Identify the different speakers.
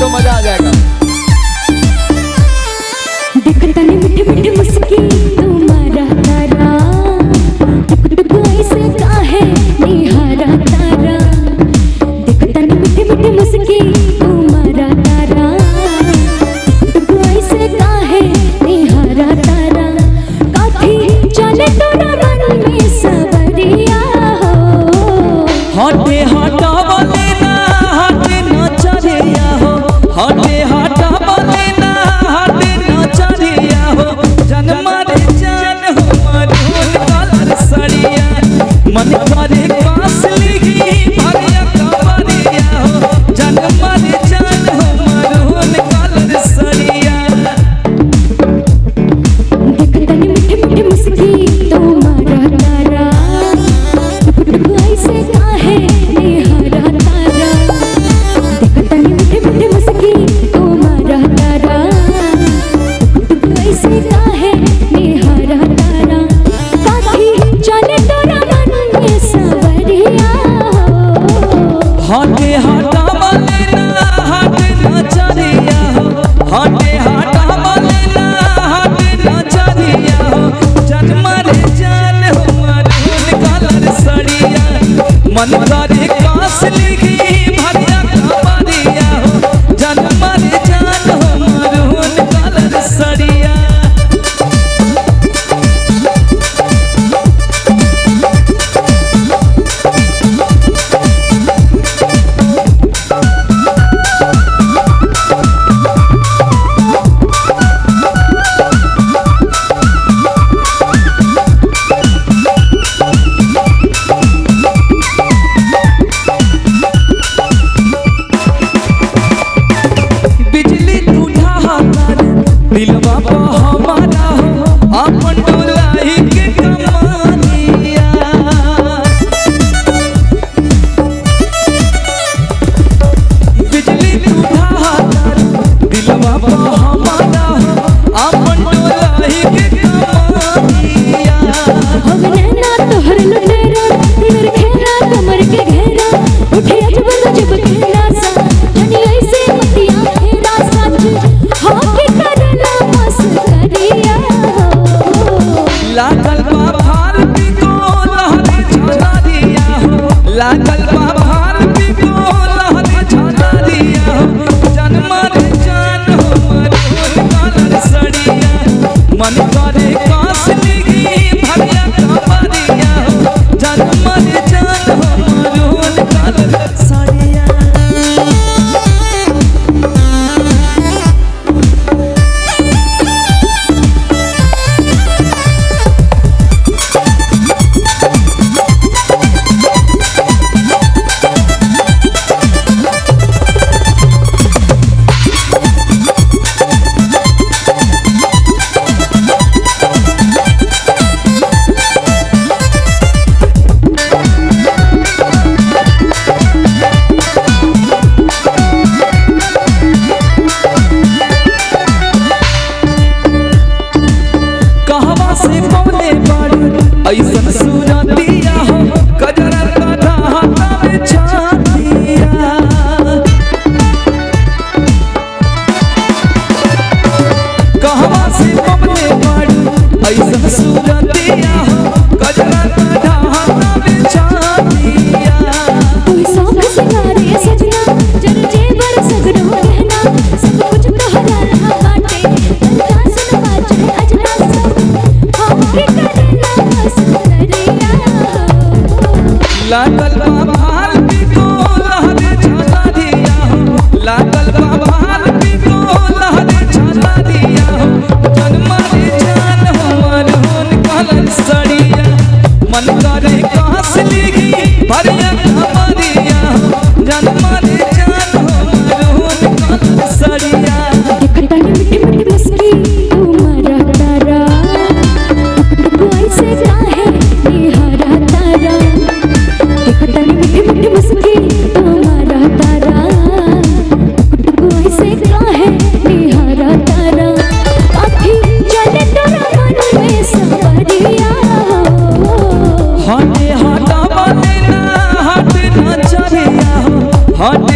Speaker 1: तो मजा आ जाएगा।
Speaker 2: देखता नहीं मीठी मीठी मुस्की तुम्हारा तारा, टुक ऐसे काहे निहारा तारा। देखता नहीं मीठी मीठी मुस्की तुम्हारा तारा, टुक ऐसे काहे निहारा तारा। काठी चले तोरा मन में सबरिया हो,
Speaker 3: हटे हटा बोले ना हटे न चढ़िया हो, हटे हटा बोले ना हटे न चढ़िया हो। जन्म रे जान हो मरून कलर सड़िया, मन करे कासली भरिया कवरिया हो। जन्म रे जान हो मरून कलर सड़िया।
Speaker 2: देखता नहीं मीठी मीठी मुस्की तुम्हारा तारा, टुक ऐसे काहे निहारा तारा। देखता नहीं मीठी मीठी मुस्की तुम्हारा तारा, टुक ऐसे काहे निहारा तारा। काठी चले तोरा मन में सबरिया हो,
Speaker 3: हटे हटा बोले ना हटे न चढ़िया हो, हटे हटा बोले ना हटे न चढ़िया हो। जन्म रे जान हो मरून कलर सड़िया, मन करे कासली भरिया कवरिया हो। जन्म रे जान हो मरून कलर सड़िया। बिजली टूटा हमार दिलवा पे हमारा हो, अपन डोलाई के कमानिया। बिजली टूटा हमार दिलवा पे हमारा हो, अपन डोलाई के कमानिया।
Speaker 2: हम नैना तोहर लुटेरा, तेरे घेरा कमर के घेरा। उठे अजब अजब खेला सा, जनी ऐसे मतिया खेला सच हाथी करना मस्करिया हो।
Speaker 3: लागल बा भारती को लहरे छाना दिया हो, लागल बा भारती को लहरे छाना दिया हो। जन्म रे जान हो मरून कलर सड़िया, मन करे कासली भरिया कवरिया हो। जन्म रे जान हो मरून कलर सड़िया। कहवा से पौने बाड़ी ऐसन सूरतिया हो, कजरा काढ़ा हाथा में छातिया। कहवा से पौने बाड़ी ऐसन सूरतिया हो, कजरा काढ़ा हाथा में छातिया।
Speaker 2: कोई शौक सिंगारे सजना, जर जेवर सगरो गहना। सब कुछ तोहरा रहा बाटे, तनका सुनवा चाहे अजना सब हाथी करना मस्करिया हो।
Speaker 3: लागल बा भारती को लहरे छाना दिया हो, लागल बा भारती को लहरे छाना दिया हो। जन्म रे जान हो मरून कलर सड़िया, मन करे कासली भरिया कवरिया हो। जन्म रे जान हो मरून कलर सड़िया।
Speaker 2: देखता नहीं मीठी मीठी मुस्की तुम्हारा तारा, टुक ऐसे काहे निहारा तारा। देखता नहीं मीठी मीठी मुस्की तुम्हारा तारा, टुक ऐसे काहे निहारा तारा। काठी चले तोरा मन में सबरिया हो,
Speaker 3: हटे हटा बोले ना हटे न चढ़िया हो, हटे